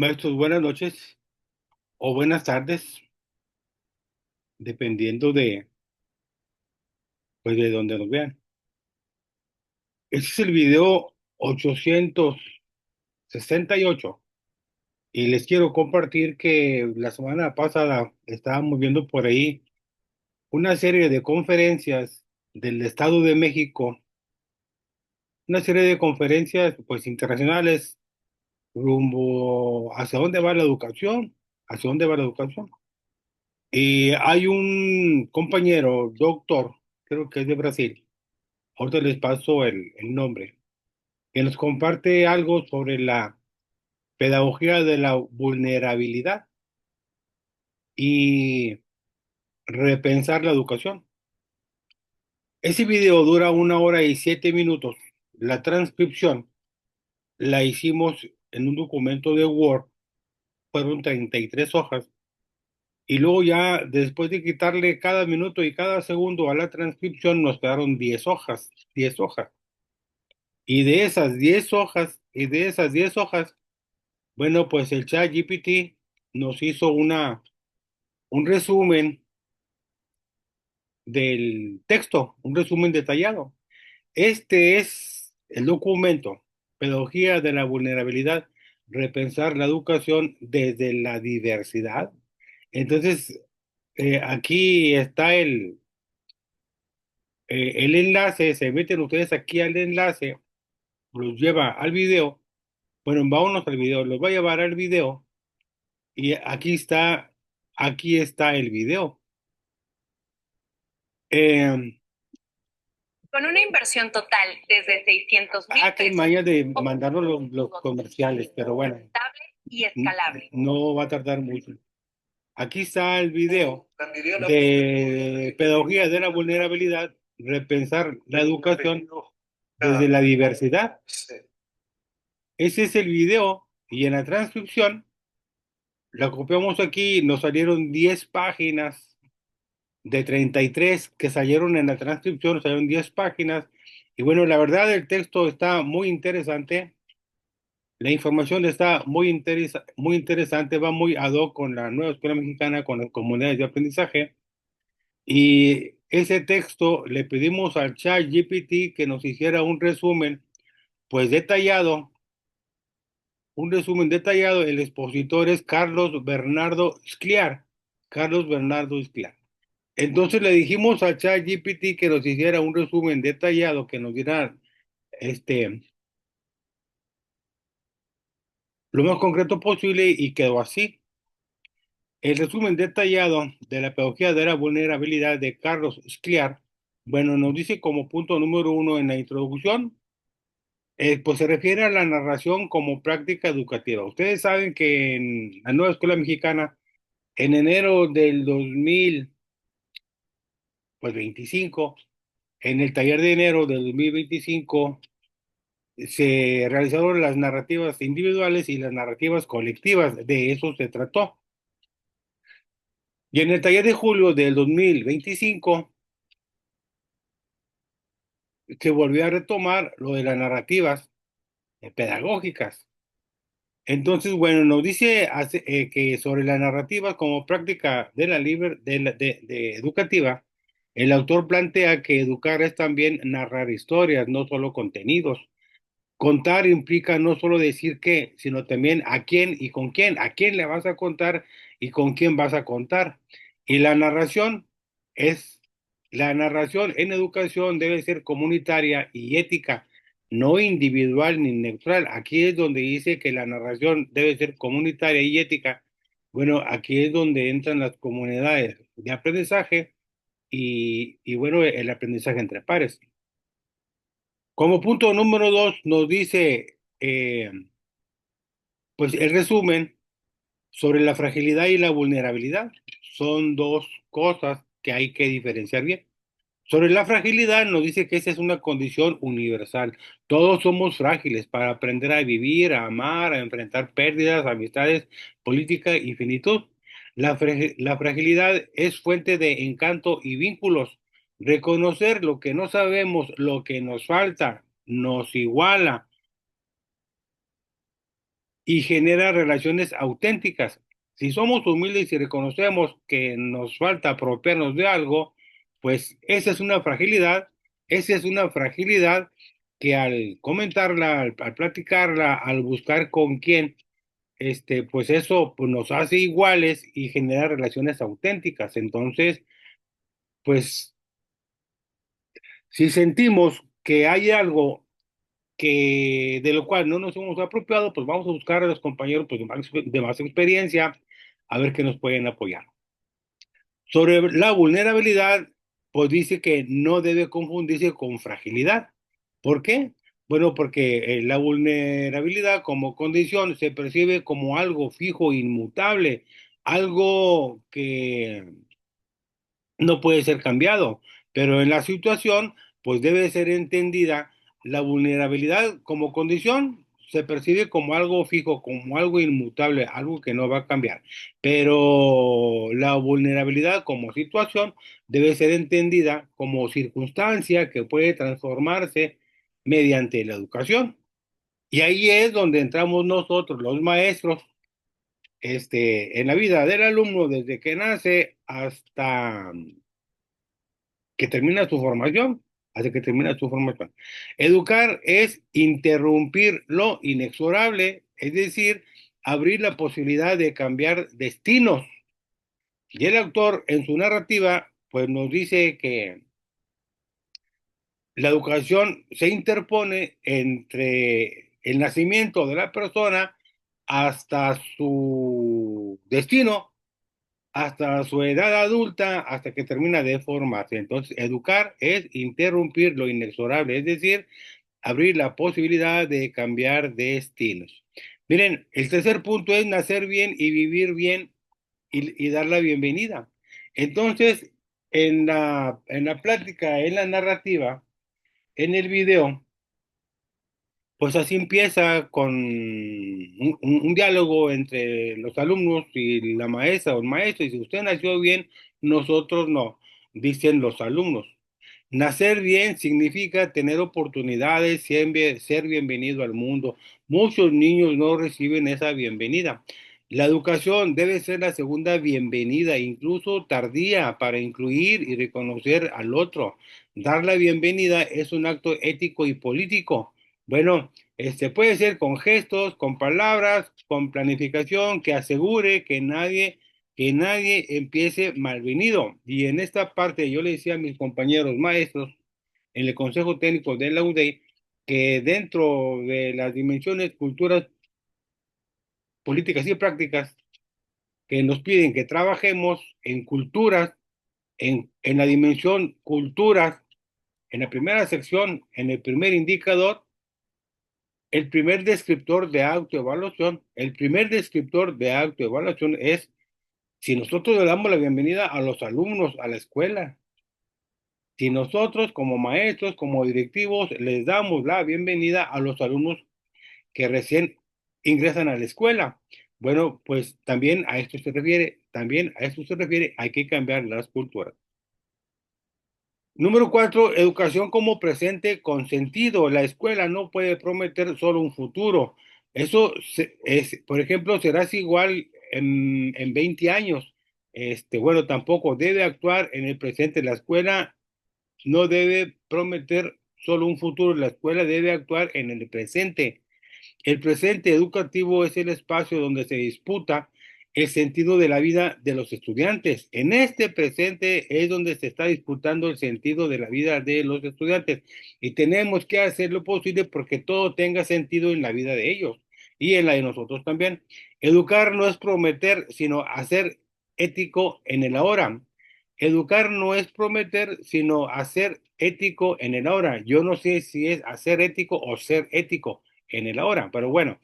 Maestros, buenas noches o buenas tardes, dependiendo de donde nos vean. Este es el video 868 y les quiero compartir que la semana pasada estábamos viendo por ahí una serie de conferencias del Estado de México, una serie de conferencias pues internacionales rumbo hacia dónde va la educación, hacia dónde va la educación. Y hay un compañero, doctor, creo que es de Brasil. Ahorita les paso el nombre, que nos comparte algo sobre la pedagogía de la vulnerabilidad y repensar la educación. Ese video dura 1 hora y 7 minutos. La transcripción la hicimos en un documento de Word, fueron 33 hojas, y luego ya después de quitarle cada minuto y cada segundo a la transcripción nos quedaron 10 hojas, 10 hojas. Y de esas 10 hojas, bueno, pues el chat GPT nos hizo un resumen del texto, un resumen detallado. Este es el documento, Pedagogía de la Vulnerabilidad, repensar la educación desde la diversidad. Entonces, aquí está el enlace, se meten ustedes aquí al enlace, los lleva al video. Bueno, vámonos al video, los va a llevar al video y aquí está el video. Eh, Con una inversión total desde 600 mil que pesos, mañana de mandarnos los comerciales, pero bueno, estable y escalable. no va a tardar mucho. Aquí está el video de Pedagogía de la Vulnerabilidad, repensar la educación desde la diversidad. Ese es el video y en la transcripción la copiamos aquí, nos salieron 10 páginas de 33 que salieron en la transcripción, salieron 10 páginas. Y bueno, la verdad el texto está muy interesante. La información está muy interesante, va muy ad hoc con la nueva escuela mexicana, con las comunidades de aprendizaje. Y ese texto le pedimos al chat GPT que nos hiciera pues detallado, un resumen detallado. El expositor es Carlos Bernardo Scliar. Carlos Bernardo Scliar. Entonces le dijimos al chat GPT que nos hiciera un resumen detallado, que nos diera este, lo más concreto posible y quedó así. El resumen detallado de la pedagogía de la vulnerabilidad de Carlos Scliar, bueno, nos dice como punto número uno en la introducción, pues se refiere a la narración como práctica educativa. Ustedes saben que en la nueva escuela mexicana, en enero del 2025, en el taller de enero del 2025, se realizaron las narrativas individuales y las narrativas colectivas. De eso se trató. Y en el taller de julio del 2025 se volvió a retomar lo de las narrativas pedagógicas. Entonces, bueno, nos dice que sobre la narrativa como práctica de la de educativa, el autor plantea que educar es también narrar historias, no solo contenidos. Contar implica no solo decir qué, sino también a quién y con quién, a quién le vas a contar y con quién vas a contar. Y es, la narración en educación debe ser comunitaria y ética, no individual ni neutral. Aquí es donde dice que la narración debe ser comunitaria y ética. Bueno, aquí es donde entran las comunidades de aprendizaje y bueno, el aprendizaje entre pares. Como punto número dos, nos dice pues el resumen sobre la fragilidad y la vulnerabilidad. Son dos cosas que hay que diferenciar bien. Sobre la fragilidad nos dice que esa es una condición universal. Todos somos frágiles para aprender a vivir, a amar, a enfrentar pérdidas, amistades, política y finitud. La fragilidad es fuente de encanto y vínculos. Reconocer lo que no sabemos, lo que nos falta, nos iguala y genera relaciones auténticas. Si somos humildes y reconocemos que nos falta apropiarnos de algo, pues esa es una fragilidad que al comentarla, al platicarla, al buscar con quién, pues eso pues, nos hace iguales y genera relaciones auténticas. Entonces, pues si sentimos que hay algo que de lo cual no nos hemos apropiado, pues vamos a buscar a los compañeros pues, de más experiencia a ver qué nos pueden apoyar. Sobre la vulnerabilidad, pues dice que no debe confundirse con fragilidad. ¿Por qué? Bueno, porque la vulnerabilidad como condición se percibe como algo fijo, inmutable, algo que no puede ser cambiado, pero en la situación, pues debe ser entendida la vulnerabilidad como condición, se percibe como algo fijo, como algo inmutable, algo que no va a cambiar, pero la vulnerabilidad como situación debe ser entendida como circunstancia que puede transformarse mediante la educación. Y ahí es donde entramos nosotros, los maestros, en la vida del alumno desde que nace hasta que termina su formación, hasta que termina su formación. Educar es interrumpir lo inexorable, es decir, abrir la posibilidad de cambiar destinos. Y el autor en su narrativa, pues nos dice que la educación se interpone entre el nacimiento de la persona hasta su destino, hasta su edad adulta, hasta que termina de formarse. Entonces, educar es interrumpir lo inexorable, es decir, abrir la posibilidad de cambiar destinos. Miren, el tercer punto es nacer bien y vivir bien y dar la bienvenida. Entonces, en la plática, en la narrativa, en el video, pues así empieza con un diálogo entre los alumnos y la maestra o el maestro. Y si usted nació bien, nosotros no, dicen los alumnos. Nacer bien significa tener oportunidades, ser bienvenido al mundo. Muchos niños no reciben esa bienvenida. La educación debe ser la segunda bienvenida, incluso tardía, para incluir y reconocer al otro. Dar la bienvenida es un acto ético y político. Bueno, puede ser con gestos, con palabras, con planificación que asegure que nadie empiece malvenido. Y en esta parte yo le decía a mis compañeros maestros en el Consejo Técnico de la UDEI que dentro de las dimensiones culturas, políticas y prácticas que nos piden que trabajemos en culturas, en la dimensión culturas, en la primera sección, en el primer indicador, el primer descriptor de autoevaluación es si nosotros le damos la bienvenida a los alumnos a la escuela, si nosotros como maestros, como directivos, les damos la bienvenida a los alumnos que recién ingresan a la escuela. Bueno, pues también a esto se refiere, hay que cambiar las culturas. Número 4, educación como presente con sentido. La escuela no puede prometer solo un futuro. Por ejemplo, serás igual en 20 años. Bueno, tampoco debe actuar en el presente. La escuela no debe prometer solo un futuro. La escuela debe actuar en el presente. El presente educativo es el espacio donde se disputa el sentido de la vida de los estudiantes. En este presente es donde se está disputando el sentido de la vida de los estudiantes y tenemos que hacer lo posible porque todo tenga sentido en la vida de ellos y en la de nosotros también. Educar no es prometer, sino hacer ético en el ahora. Educar no es prometer, sino hacer ético en el ahora. Yo no sé si es hacer ético o ser ético en el ahora. Pero bueno,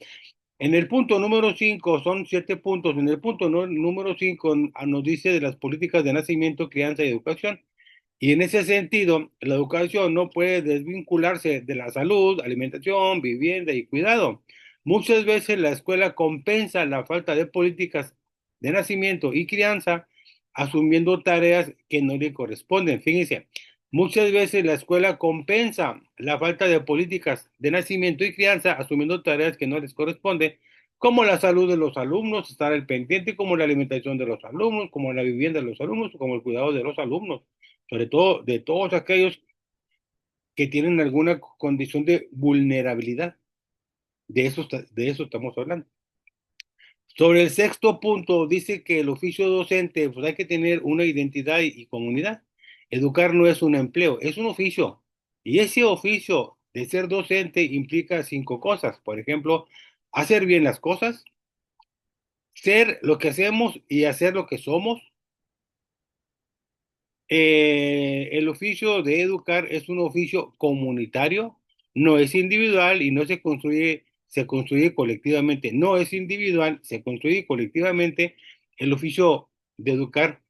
en el punto número 5 son 7 puntos. En el punto número 5 nos dice de las políticas de nacimiento, crianza y educación. Y en ese sentido, la educación no puede desvincularse de la salud, alimentación, vivienda y cuidado. Muchas veces la escuela compensa la falta de políticas de nacimiento y crianza asumiendo tareas que no le corresponden. Fíjense, muchas veces la escuela compensa la falta de políticas de nacimiento y crianza asumiendo tareas que no les corresponden como la salud de los alumnos, estar al pendiente, como la alimentación de los alumnos, como la vivienda de los alumnos, como el cuidado de los alumnos, sobre todo de todos aquellos que tienen alguna condición de vulnerabilidad. De eso estamos hablando. Sobre el sexto punto, dice que el oficio docente, pues hay que tener una identidad y comunidad. Educar no es un empleo, es un oficio. Y ese oficio de ser docente implica cinco cosas. Por ejemplo, hacer bien las cosas, ser lo que hacemos y hacer lo que somos. El oficio de educar es un oficio comunitario, no es individual y no se construye colectivamente. No es individual, se construye colectivamente el oficio de educar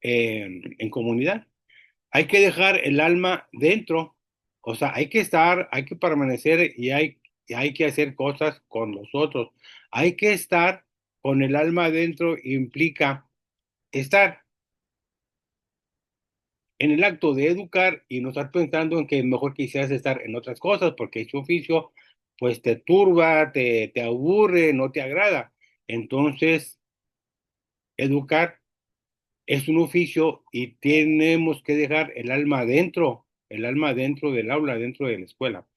en comunidad. Hay que dejar el alma dentro, o sea, hay que estar, hay que permanecer y hay que hacer cosas con los otros. Hay que estar con el alma adentro, implica estar en el acto de educar y no estar pensando en que mejor quisieras estar en otras cosas, porque ese oficio pues te turba, te aburre, no te agrada. Entonces, educar es un oficio y tenemos que dejar el alma dentro del aula, dentro de la escuela.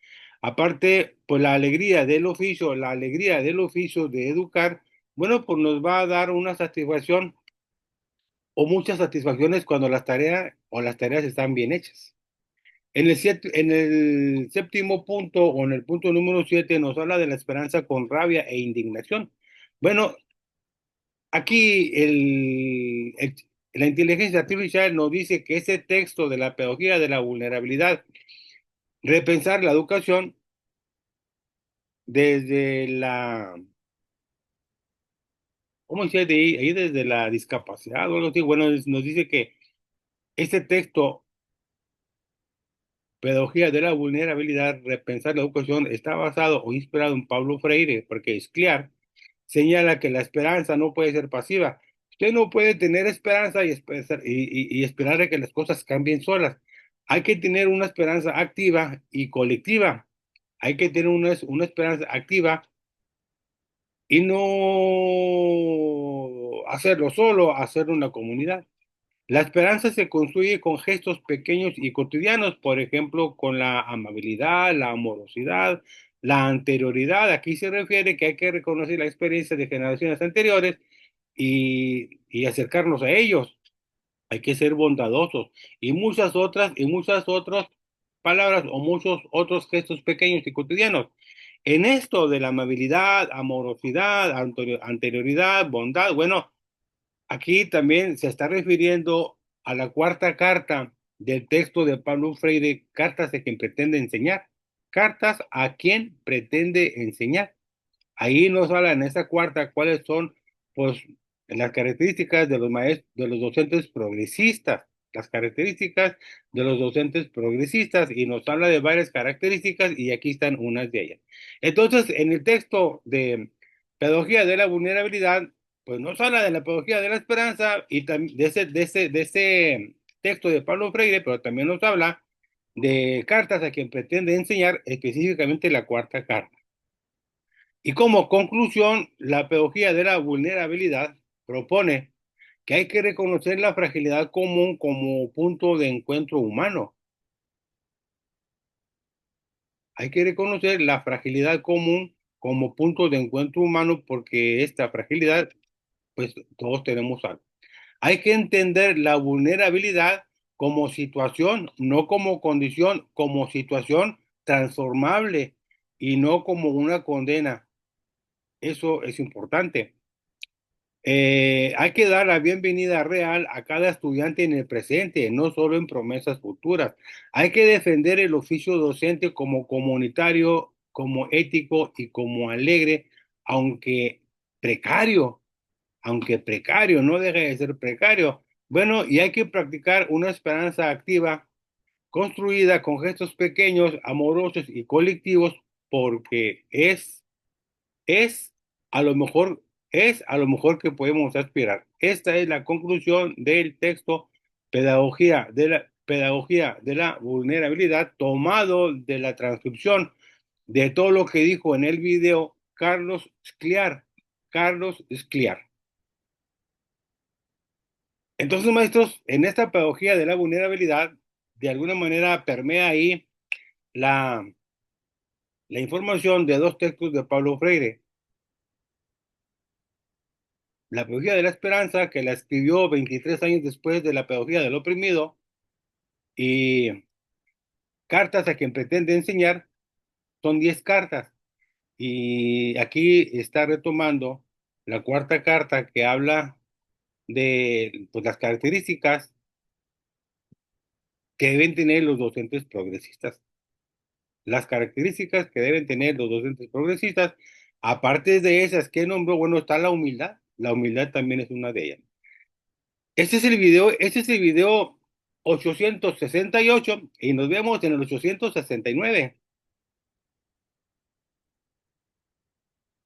Aparte, pues la alegría del oficio de educar, bueno, pues nos va a dar una satisfacción o muchas satisfacciones cuando las tareas están bien hechas. En el séptimo punto o en el punto número 7 nos habla de la esperanza con rabia e indignación. Bueno, aquí la inteligencia artificial nos dice que ese texto de la pedagogía de la vulnerabilidad, repensar la educación desde ¿cómo decía? Ahí desde la discapacidad o algo así. Bueno, nos dice que este texto, pedagogía de la vulnerabilidad, repensar la educación, está basado o inspirado en Pablo Freire, porque Scliar señala que la esperanza no puede ser pasiva. Usted no puede tener esperanza y esperar a que las cosas cambien solas. Hay que tener una esperanza activa y colectiva. Hay que tener una esperanza activa y no hacerlo solo, hacerlo en la comunidad. La esperanza se construye con gestos pequeños y cotidianos, por ejemplo, con la amabilidad, la amorosidad, la anterioridad. Aquí se refiere que hay que reconocer la experiencia de generaciones anteriores y acercarnos a ellos. Hay que ser bondadosos y muchas otras palabras o muchos otros gestos pequeños y cotidianos. En esto de la amabilidad, amorosidad, anterioridad, bondad, bueno, aquí también se está refiriendo a la cuarta carta del texto de Pablo Freire, cartas de quien pretende enseñar. Cartas a quien pretende enseñar. Ahí nos habla en esa cuarta cuáles son, pues, las características de los maestros, de los docentes progresistas, las características de los docentes progresistas, y nos habla de varias características, y aquí están unas de ellas. Entonces, en el texto de Pedagogía de la Vulnerabilidad, pues nos habla de la pedagogía de la esperanza y de ese texto de Pablo Freire, pero también nos habla de cartas a quien pretende enseñar, específicamente la cuarta carta. Y como conclusión, la pedagogía de la vulnerabilidad propone que hay que reconocer la fragilidad común como punto de encuentro humano. Hay que reconocer la fragilidad común como punto de encuentro humano porque esta fragilidad, pues todos tenemos algo. Hay que entender la vulnerabilidad como situación, no como condición, como situación transformable y no como una condena. Eso es importante. Hay que dar la bienvenida real a cada estudiante en el presente, no solo en promesas futuras. Hay que defender el oficio docente como comunitario, como ético y como alegre, aunque precario, aunque precario, no deje de ser precario. Bueno, y hay que practicar una esperanza activa, construida con gestos pequeños, amorosos y colectivos, porque es a lo mejor, es a lo mejor que podemos aspirar. Esta es la conclusión del texto Pedagogía de la Vulnerabilidad, tomado de la transcripción de todo lo que dijo en el video Carlos Scliar. Carlos Scliar. Entonces, maestros, en esta pedagogía de la vulnerabilidad, de alguna manera permea ahí la, la información de dos textos de Pablo Freire. La pedagogía de la esperanza, que la escribió 23 años después de la pedagogía del oprimido, y cartas a quien pretende enseñar, son 10 cartas. Y aquí está retomando la cuarta carta que habla de pues, las características que deben tener los docentes progresistas. Las características que deben tener los docentes progresistas, aparte de esas que nombró, bueno, está la humildad. La humildad también es una de ellas. Este es el video 868 y nos vemos en el 869.